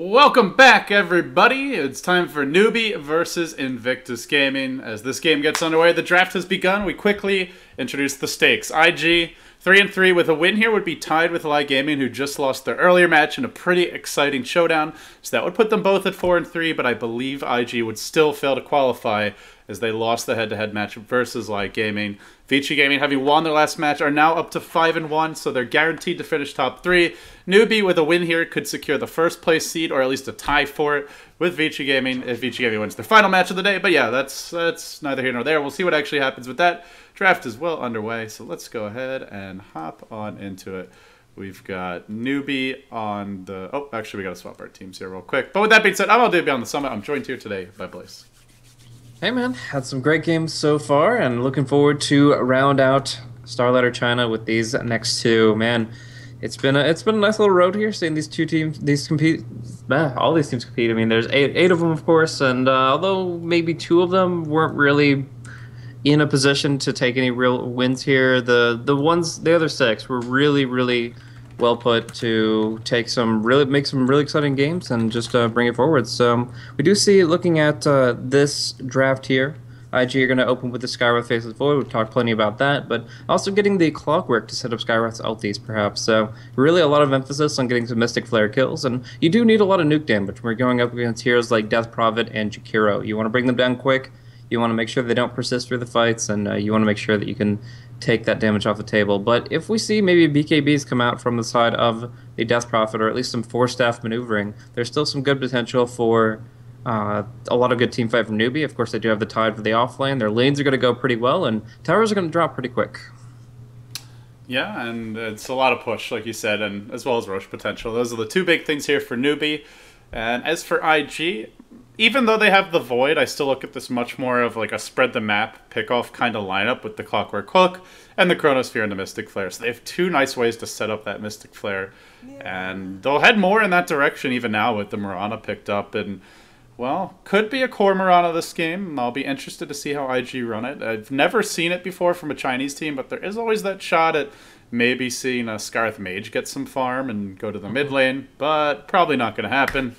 Welcome back, everybody. It's time for Newbee versus Invictus Gaming. As this game gets underway, the draft has begun. We quickly introduce the stakes. IG 3-3 with a win here would be tied with Live Gaming, who just lost their earlier match in a pretty exciting showdown. So that would put them both at 4-3, but I believe IG would still fail to qualify as they lost the head-to-head match versus Live Gaming. Vici Gaming, having won their last match, are now up to 5-1, so they're guaranteed to finish top 3. Newbee, with a win here, could secure the first place seed, or at least a tie for it, with Vici Gaming, if Vici Gaming wins their final match of the day. But yeah, that's neither here nor there. We'll see what actually happens with that. Draft is well underway, so let's go ahead and hop on into it. We've got Newbee on the... Oh, actually, we got to swap our teams here real quick. But with that being said, I'm lgd on the summit. I'm joined here today by Blaze. Hey man, had some great games so far, and looking forward to round out Starladder China with these next two. Man, it's been a nice little road here, seeing these two teams, all these teams compete. I mean, there's eight of them, of course, and although maybe two of them weren't really in a position to take any real wins here, the other six were really well put to make some really exciting games and just bring it forward. So we do see, looking at this draft here, IG are going to open with the Skywrath Faceless Void. We've talked plenty about that, but also getting the Clockwork to set up Skywrath's ultis, perhaps. So really a lot of emphasis on getting some Mystic Flare kills, and you do need a lot of nuke damage when we're going up against heroes like Death Prophet and Jakiro. You want to bring them down quick, you want to make sure they don't persist through the fights, and you want to make sure that you can take that damage off the table. But if we see maybe BKBs come out from the side of the Death Prophet, or at least some four-staff maneuvering, there's still some good potential for a lot of good team fight from Newbee. Of course, they do have the Tide for the offlane. Their lanes are going to go pretty well, and towers are going to drop pretty quick. Yeah, and it's a lot of push, like you said, and as well as Roche potential. Those are the two big things here for Newbee. And as for IG, even though they have the Void, I still look at this much more of like a spread the map, pick off kind of lineup with the Clockwork Hook and the Chronosphere and the Mystic Flare. So they have two nice ways to set up that Mystic Flare. Yeah. And they'll head more in that direction even now with the Mirana picked up. And, well, could be a core Mirana this game. I'll be interested to see how IG run it. I've never seen it before from a Chinese team, but there is always that shot at maybe seeing a Scarth Mage get some farm and go to the mid lane, but probably not going to happen.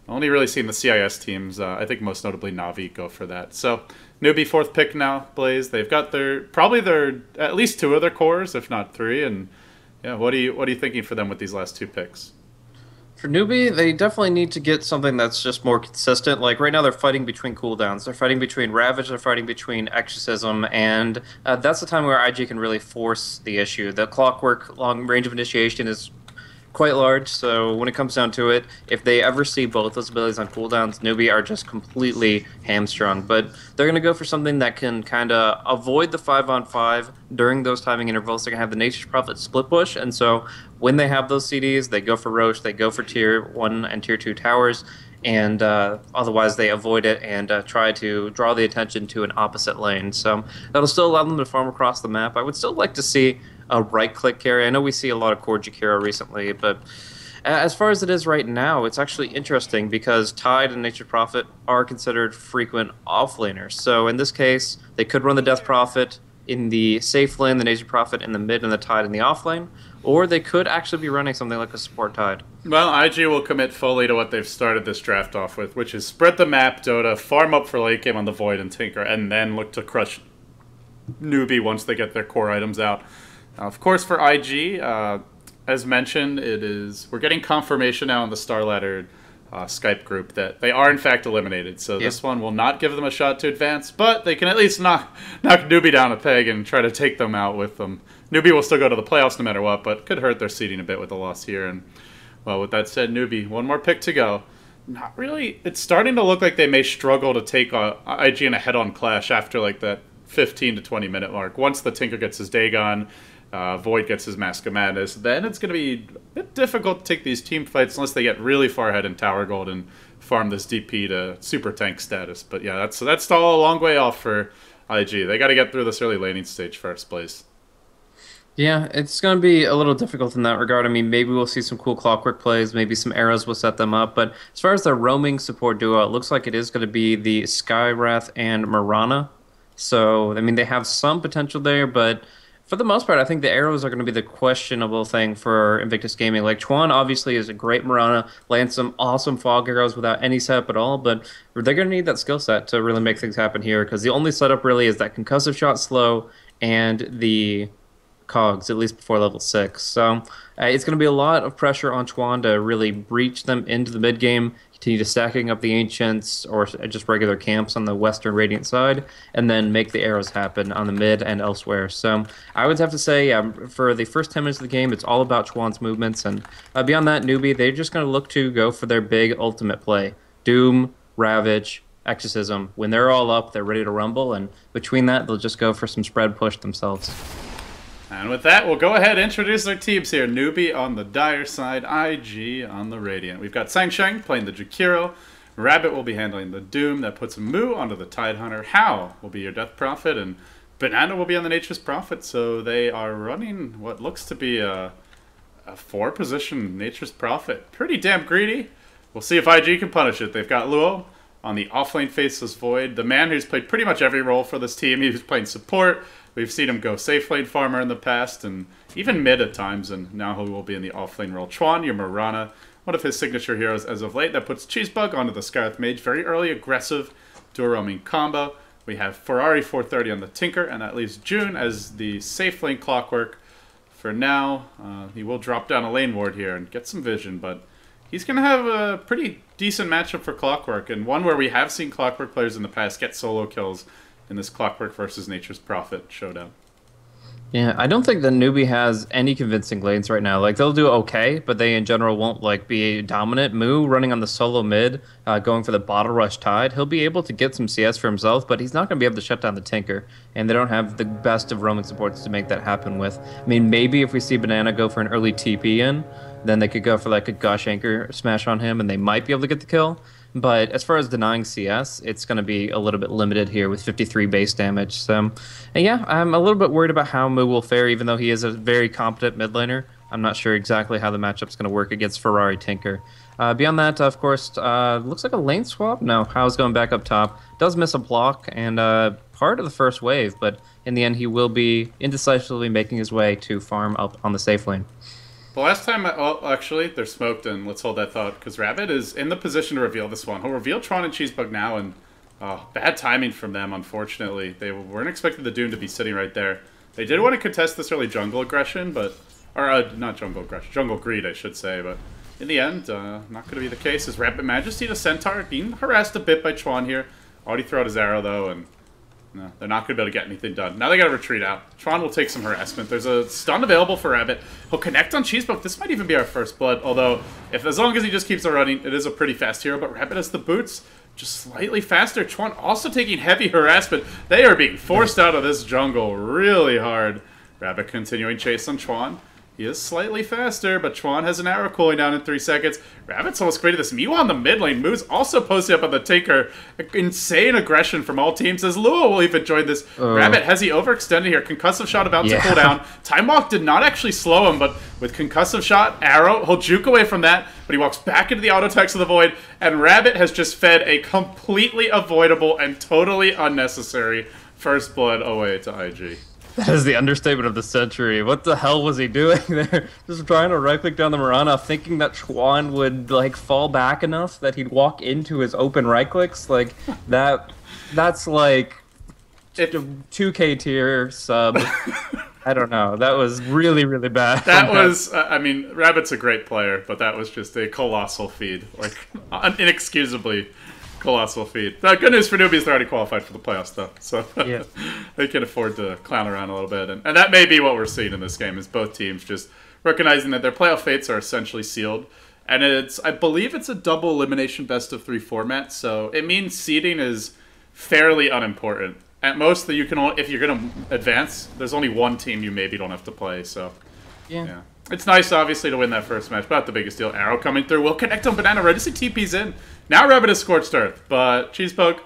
Only really seen the CIS teams, I think most notably Na'Vi, go for that. So Newbee fourth pick now, Blaze. They've got probably their at least two of their cores, if not three. And yeah, what are you thinking for them with these last two picks? For Newbee, they definitely need to get something that's just more consistent. Like right now, they're fighting between cooldowns. They're fighting between Ravage. They're fighting between Exorcism, and that's the time where IG can really force the issue. The Clockwork long range of initiation is quite large, so when it comes down to it, if they ever see both those abilities on cooldowns, Newbee are just completely hamstrung. But they're going to go for something that can kind of avoid the 5-on-5 during those timing intervals. They're going to have the Nature's Prophet split push, and so when they have those CDs, they go for Roche, they go for Tier 1 and Tier 2 towers, and otherwise they avoid it and try to draw the attention to an opposite lane. So that'll still allow them to farm across the map. I would still like to see a right-click carry. I know we see a lot of core Jakiro recently, but as far as it is right now, it's actually interesting because Tide and Nature's Prophet are considered frequent offlaners. So in this case, they could run the Death Prophet in the safe lane, the Nature's Prophet in the mid, and the Tide in the offlane, or they could actually be running something like a support Tide. Well, IG will commit fully to what they've started this draft off with, which is spread the map, Dota, farm up for late game on the Void and Tinker, and then look to crush Newbee once they get their core items out. Of course, for IG, as mentioned, we're getting confirmation now in the Starladder Skype group that they are in fact eliminated. So This one will not give them a shot to advance, but they can at least knock Newbee down a peg and try to take them out with them. Newbee will still go to the playoffs no matter what, but could hurt their seeding a bit with the loss here. And well, with that said, Newbee, one more pick to go. Not really. It's starting to look like they may struggle to take IG in a head-on clash after like that 15 to 20 minute mark. Once the Tinker gets his Dagon, Void gets his Mask of Madness, then it's going to be a bit difficult to take these team fights unless they get really far ahead in Tower Gold and farm this DP to super tank status. But yeah, that's still a long way off for IG. They got to get through this early laning stage first, Blaze. Yeah, it's going to be a little difficult in that regard. I mean, maybe we'll see some cool Clockwork plays, maybe some arrows will set them up, but as far as the roaming support duo, it looks like it is going to be the Skywrath and Mirana. So, I mean, they have some potential there, but For the most part, I think the arrows are going to be the questionable thing for Invictus Gaming. Like, Chuan obviously is a great Marana, lands some awesome fog arrows without any setup at all, but they're going to need that skill set to really make things happen here because the only setup really is that concussive shot slow and the cogs, at least before level 6. So it's going to be a lot of pressure on Chuan to really breach them into the mid game, continue to stacking up the Ancients or just regular camps on the Western Radiant side, and then make the arrows happen on the mid and elsewhere. So I would have to say for the first 10 minutes of the game, it's all about Chuan's movements. And beyond that, Newbee, they're just going to look to go for their big ultimate play. Doom, Ravage, Exorcism. When they're all up, they're ready to rumble, and between that, they'll just go for some spread push themselves. And with that, we'll go ahead and introduce our teams here. Newbee on the Dire side, IG on the Radiant. We've got Sangsheng playing the Jakiro. Rabbit will be handling the Doom. That puts Moo onto the Tidehunter. Hao will be your Death Prophet, and Banana will be on the Nature's Prophet. So they are running what looks to be a 4-position Nature's Prophet. Pretty damn greedy. We'll see if IG can punish it. They've got Luo on the offlane Faceless Void, the man who's played pretty much every role for this team. He was playing support. We've seen him go safe lane farmer in the past, and even mid at times, and now he will be in the offlane role. Chuan, your Mirana, one of his signature heroes as of late. That puts Cheesebug onto the Scarlet Mage. Very early aggressive dual roaming combo. We have Ferrari 430 on the Tinker, and that leaves June as the safe lane Clockwork. For now, he will drop down a lane ward here and get some vision, but he's going to have a pretty decent matchup for Clockwork, and one where we have seen Clockwork players in the past get solo kills in this Clockwork versus Nature's Prophet showdown. Yeah, I don't think the Newbie has any convincing lanes right now. Like, they'll do okay, but they in general won't like be dominant. Moo running on the solo mid, going for the bottle rush Tide. He'll be able to get some CS for himself, but he's not going to be able to shut down the Tinker. And they don't have the best of roaming supports to make that happen with. I mean, maybe if we see Banana go for an early TP in, then they could go for like a Gush Anchor smash on him, and they might be able to get the kill. But as far as denying CS, it's going to be a little bit limited here with 53 base damage. So, and yeah, I'm a little bit worried about how Moo will fare, even though he is a very competent mid laner. I'm not sure exactly how the matchup's going to work against Ferrari Tinker. Beyond that, of course, looks like a lane swap. No, Hao's going back up top. Does miss a block and part of the first wave, but in the end, he will be indecisively making his way to farm up on the safe lane. The last time, well, actually, they're smoked, and let's hold that thought, because Rabbit is in the position to reveal this one. He'll reveal Tron and Cheesebug now, and bad timing from them, unfortunately. They weren't expecting the Doom to be sitting right there. They did want to contest this early jungle aggression, but... Or, not jungle aggression, jungle greed, I should say, but in the end, not going to be the case, as Rabbit manages to eat a Centaur, being harassed a bit by Chuan here. Already threw out his arrow, though, and... No, they're not going to be able to get anything done. Now they got to retreat out. Tron will take some harassment. There's a stun available for Rabbit. He'll connect on Cheesebug. This might even be our first blood, although as long as he just keeps on running, it is a pretty fast hero. But Rabbit has the boots, just slightly faster. Chuan also taking heavy harassment. They are being forced out of this jungle really hard. Rabbit continuing chase on Chuan. He is slightly faster, but Chuan has an arrow cooling down in 3 seconds. Rabbit's almost created this Mew on the mid lane. Moo's also posted up on the Tinker. Insane aggression from all teams, as Lua will even join this. Rabbit, has he overextended here? Concussive Shot about to cool down. Time Walk did not actually slow him, but with Concussive Shot, arrow, he'll juke away from that, but he walks back into the auto text of the Void, and Rabbit has just fed a completely avoidable and totally unnecessary first blood away to IG. That is the understatement of the century. What the hell was he doing there? Just trying to right-click down the Mirana, thinking that Chuan would, like, fall back enough that he'd walk into his open right-clicks? Like, that's like... 2K tier sub. I don't know. That was really, really bad. That was... I mean, Rabbit's a great player, but that was just a colossal feed. Like, inexcusably... colossal feat. Good news for newbies, they're already qualified for the playoffs, though. So yeah. They can afford to clown around a little bit. And that may be what we're seeing in this game, is both teams just recognizing that their playoff fates are essentially sealed. And I believe it's a double elimination best-of-3 format, so it means seeding is fairly unimportant. At most, that you can only, if you're going to advance, there's only one team you maybe don't have to play, so... Yeah. It's nice, obviously, to win that first match, but not the biggest deal. Arrow coming through. Will connect on Banana. Red to see TP's in. Now Rabbit is Scorched Earth, but Cheesebug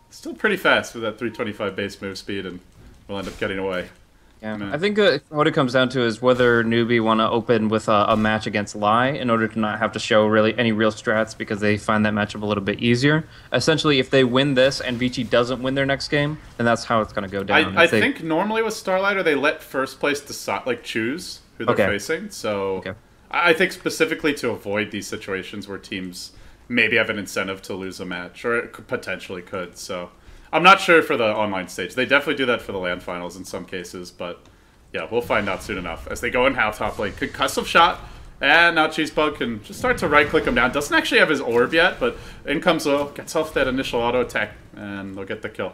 still pretty fast with that 325 base move speed, and will end up getting away. Yeah, Man. I think what it comes down to is whether Newbie want to open with a match against Lai in order to not have to show really any real strats because they find that matchup a little bit easier. Essentially, if they win this and Vici doesn't win their next game, then that's how it's going to go down. I think normally with Starladder they let first place decide, like choose who they're facing. So I think specifically to avoid these situations where teams maybe have an incentive to lose a match, or it potentially could. So I'm not sure for the online stage. They definitely do that for the LAN finals in some cases, but yeah, we'll find out soon enough. As they go in how top lane. Concussive shot, and now Cheesebug can just start to right-click him down. Doesn't actually have his orb yet, but in comes Will, gets off that initial auto attack, and they'll get the kill.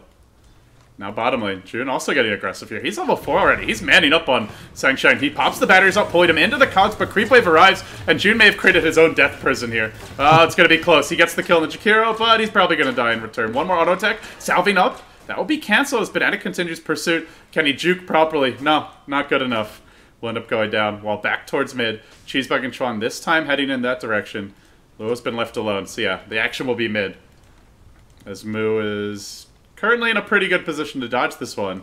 Now bottom lane, June also getting aggressive here. He's level 4 already. He's manning up on Sunshine. He pops the batteries up, pulling him into the cogs, but Creep Wave arrives, and June may have created his own death prison here. It's going to be close. He gets the kill on the Jakiro, but he's probably going to die in return. One more auto attack, salving up. That will be canceled as Banana continues pursuit. Can he juke properly? No, not good enough. Will end up going down. While back towards mid, Cheesebug and Chuan this time heading in that direction. Luo's been left alone, so yeah, the action will be mid. As Moo is currently in a pretty good position to dodge this one.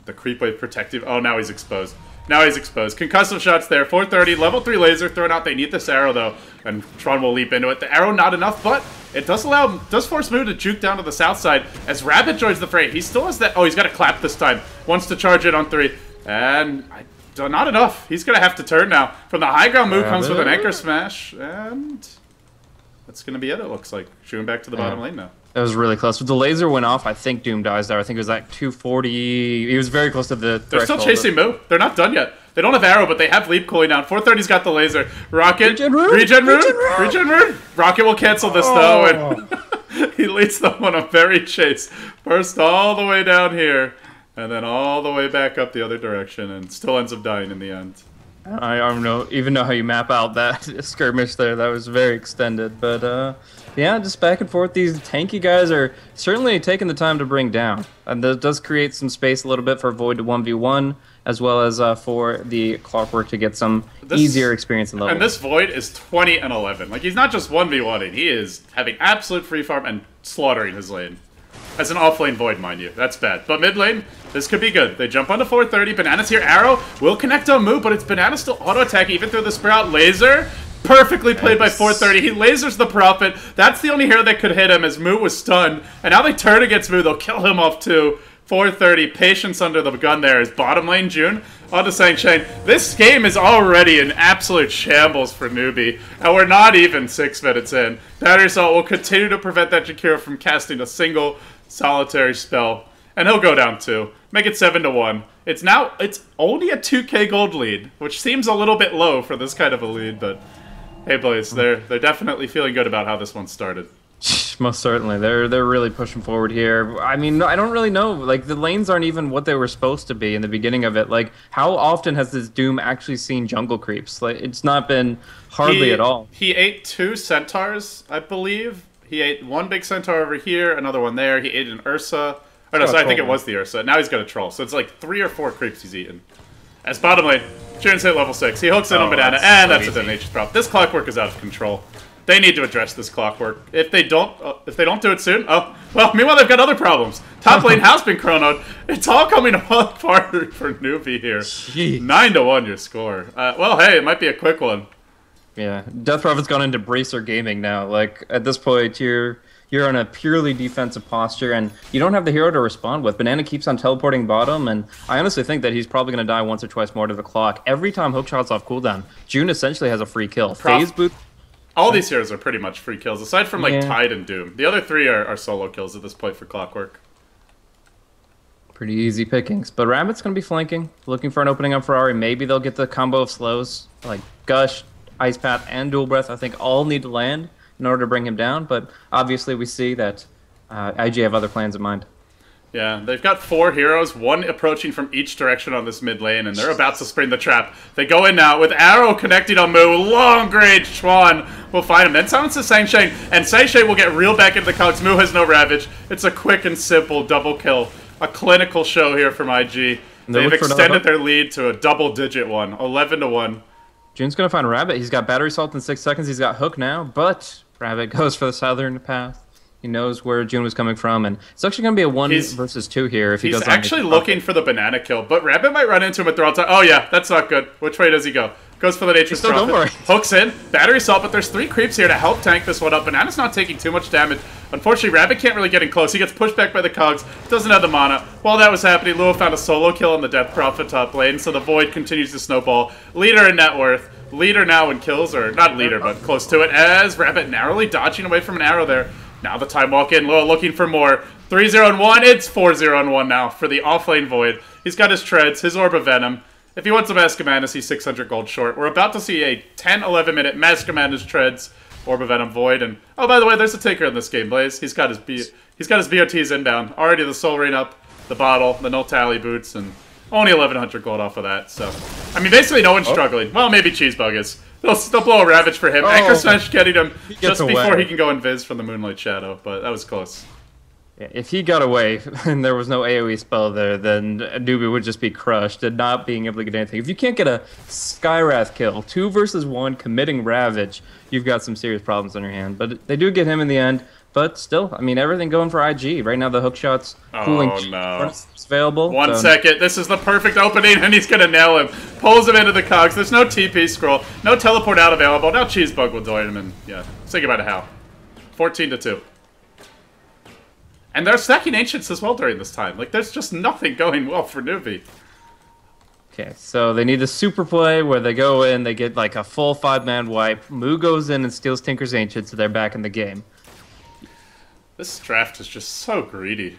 The creep wave protective. Oh, now he's exposed. Now he's exposed. Concussive shots there. 430. Level 3 laser thrown out. They need this arrow, though. And Tron will leap into it. The arrow not enough, but it does force Moo to juke down to the south side as Rabbit joins the fray. He still has that. Oh, he's got a clap this time. Wants to charge it on 3. And not enough. He's going to have to turn now. From the high ground, Moo comes with an anchor smash. And that's going to be it looks like. Shooting back to the bottom lane now. It was really close. But the laser went off. I think Doom dies there. I think it was like 240. He was very close to the They're still chasing Moo. They're not done yet. They don't have arrow, but they have leap cooling down. 430's got the laser. Rocket. Regen rune. Rocket will cancel this, though. And he leads them on a very chase. First all the way down here, and then all the way back up the other direction, and still ends up dying in the end. I don't even know how you map out that skirmish there. That was very extended. But, yeah, just back and forth. These tanky guys are certainly taking the time to bring down. And that does create some space a little bit for Void to 1v1, as well as for the Clockwork to get some easier experience in level. And this Void is 20 and 11. Like, he's not just 1v1ing. He is having absolute free farm and slaughtering his lane. As an off-lane Void, mind you. That's bad. But mid lane, this could be good. They jump onto 430. Banana's here. Arrow will connect on Moo, but it's Banana still auto-attack even through the Sprout. Laser. Perfectly played by 430. He lasers the Prophet. That's the only hero that could hit him as Moo was stunned. And now they turn against Moo. They'll kill him off too. 430. Patience under the gun there is bottom lane June. Onto Sunshine. This game is already an absolute shambles for Newbee. And we're not even 6 minutes in. Battery Assault will continue to prevent that Jakiro from casting a single solitary spell. And he'll go down too. Make it 7-1. It's only a 2k gold lead, which seems a little bit low for this kind of a lead, but hey Blaze, they're definitely feeling good about how this one started. Most certainly. They're really pushing forward here. I mean, I don't really know. Like, the lanes aren't even what they were supposed to be in the beginning of it. Like, how often has this Doom actually seen jungle creeps? Like, it's not been hardly at all. He ate 2 centaurs, I believe. He ate 1 big centaur over here, another one there. He ate an Ursa. Oh, no, so I think it was the Ursa. Now he's got a troll. So it's like 3 or 4 creeps he's eaten. As bottom lane, June's hit level 6. He hooks in on Banana, and that's a nature's prop. This Clockwork is out of control. They need to address this Clockwork. If they don't do it soon, well, meanwhile they've got other problems. Top lane has been chronoed. It's all coming apart for Newbee here. 9-1 your score. Well, hey, it might be a quick one. Yeah, Death Prophet's gone into Bracer Gaming now. Like, at this point, you're on a purely defensive posture, and you don't have the hero to respond with. Banana keeps on teleporting bottom, and I honestly think that he's probably going to die once or twice more to the clock. Every time Hookshot's off cooldown, June essentially has a free kill. Phase Boot... All these heroes are pretty much free kills, aside from, like, Tide and Doom. The other 3 are solo kills at this point for Clockwork. Pretty easy pickings. But Rabbit's going to be flanking, looking for an opening on Ferrari. Maybe they'll get the combo of slows, like Gush, Ice Path, and Dual Breath. I think all need to land in order to bring him down, but obviously we see that IG have other plans in mind. Yeah, they've got 4 heroes, 1 approaching from each direction on this mid lane, and they're about to spring the trap. They go in now with Arrow connecting on Moo. Long range Chuan will find him. Then summons Sunshine, and Sunshine will get reeled back into the cogs. Moo has no Ravage. It's a quick and simple double kill. A clinical show here from IG. They've extended their lead to a double-digit one, 11-1. June's going to find Rabbit. He's got Battery Salt in 6 seconds. He's got Hook now, but Rabbit goes for the southern path. He knows where June was coming from, and it's actually going to be a one He's- versus two here if he He's goes on actually looking for the banana kill, but Rabbit might run into him at the wrong time. Oh yeah, that's not good. Which way does he go? Goes for the Nature's still going Prophet. for it. Hooks in. Battery Assault, but there's 3 creeps here to help tank this one up. Banana's not taking too much damage. Unfortunately, Rabbit can't really get in close. He gets pushed back by the Cogs. Doesn't have the mana. While that was happening, Lua found a solo kill on the Death Prophet top lane, so the Void continues to snowball. Leader in net worth. Leader now in kills, or not leader, but close to it, as Rabbit narrowly dodging away from an arrow there. Now the time walk in, Lua looking for more. 3-0 and 1, it's 4-0 and 1 now for the offlane Void. He's got his treads, his Orb of Venom. If he wants a Mask of Madness, he's 600 gold short. We're about to see a 10-11 minute Mask of Madness treads, Orb of Venom Void, and oh, by the way, there's a Tinker in this game, Blaze. He's got his BOTs inbound. Already the Soul Ring up, the bottle, the no tally boots, and only 1100 gold off of that. So, I mean, basically no one's struggling. Well, maybe Cheesebug is. They'll blow a Ravage for him. Anchor Smash getting him just before he can go Invis from the Moonlight Shadow, but that was close. Yeah, if he got away and there was no AoE spell there, then Newbee would just be crushed and not being able to get anything. If you can't get a Skywrath kill, 2 versus 1, committing Ravage, you've got some serious problems on your hand. But they do get him in the end. But still, I mean, everything going for IG. Right now, the hook shot's cooling. Oh, no. It's available. One second. This is the perfect opening, and he's going to nail him. Pulls him into the cogs. There's no TP scroll. No teleport out available. Now Cheesebug will join him, and yeah. Say goodbye to Hal. 14-2. And they're stacking Ancients as well during this time. Like, there's just nothing going well for Newbee. Okay, so they need the super play where they go in, they get like a full 5-man wipe. Moo goes in and steals Tinker's Ancient, so they're back in the game. This draft is just so greedy.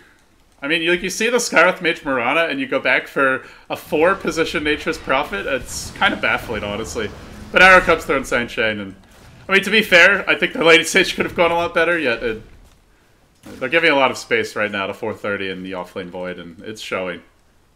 I mean, you see the Skywrath Mage Mirana, and you go back for a 4-position Nature's Prophet. It's kind of baffling, honestly. But Arrow comes through Insane Chain, and I mean, to be fair, I think the late stage could have gone a lot better. Yet they're giving a lot of space right now to 430 in the offlane Void, and it's showing.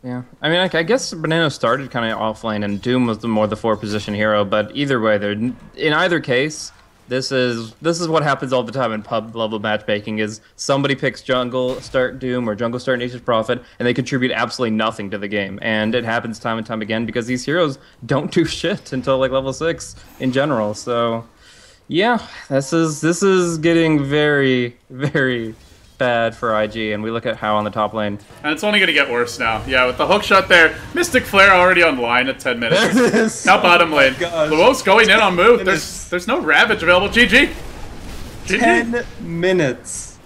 Yeah, I mean, I guess Banana started kind of offlane, and Doom was more the 4-position hero. But either way, in either case. This is what happens all the time in pub level matchmaking is somebody picks jungle start Doom or jungle start Nature's Prophet and they contribute absolutely nothing to the game. And it happens time and time again because these heroes don't do shit until like level 6 in general. So yeah, this is getting very, very bad for IG, and we look at how on the top lane. And it's only going to get worse now. Yeah, with the hook shot there. Mystic Flare already online at 10 minutes. There it is. Now bottom lane. Luo's going in on move. There's no Ravage available. GG. 10 minutes.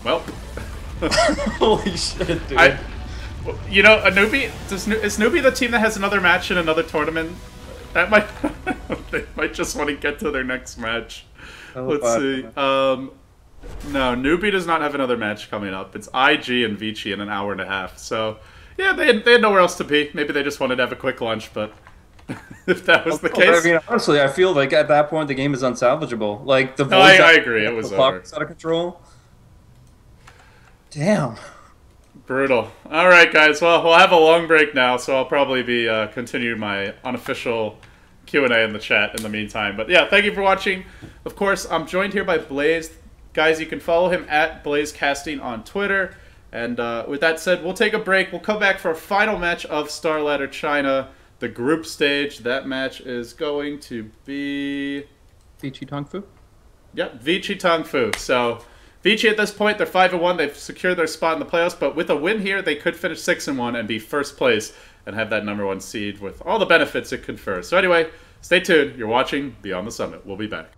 Well. Holy shit, dude. You know, a Newbee, is Newbee the team that has another match in another tournament? That might... they might just want to get to their next match. Let's see. No, Newbee does not have another match coming up. It's IG and Vici in an hour and a half. So, yeah, they had nowhere else to be. Maybe they just wanted to have a quick lunch, but if that was the case... I mean, honestly, I feel like at that point the game is unsalvageable. Like, the no, I agree. It was over. Out of control. Damn. Brutal. All right, guys. Well, we'll have a long break now, so I'll probably be continuing my unofficial Q&A in the chat in the meantime. But yeah, thank you for watching. Of course, I'm joined here by Blaze. Guys, you can follow him at BlazeCasting on Twitter. And with that said, we'll take a break. We'll come back for a final match of Starladder China, the group stage. That match is going to be... Vici Tongfu? Yep, Vici Tongfu. So, Vici at this point, they're 5-1. They've secured their spot in the playoffs. But with a win here, they could finish 6-1 and be first place and have that #1 seed with all the benefits it confers. So anyway, stay tuned. You're watching Beyond the Summit. We'll be back.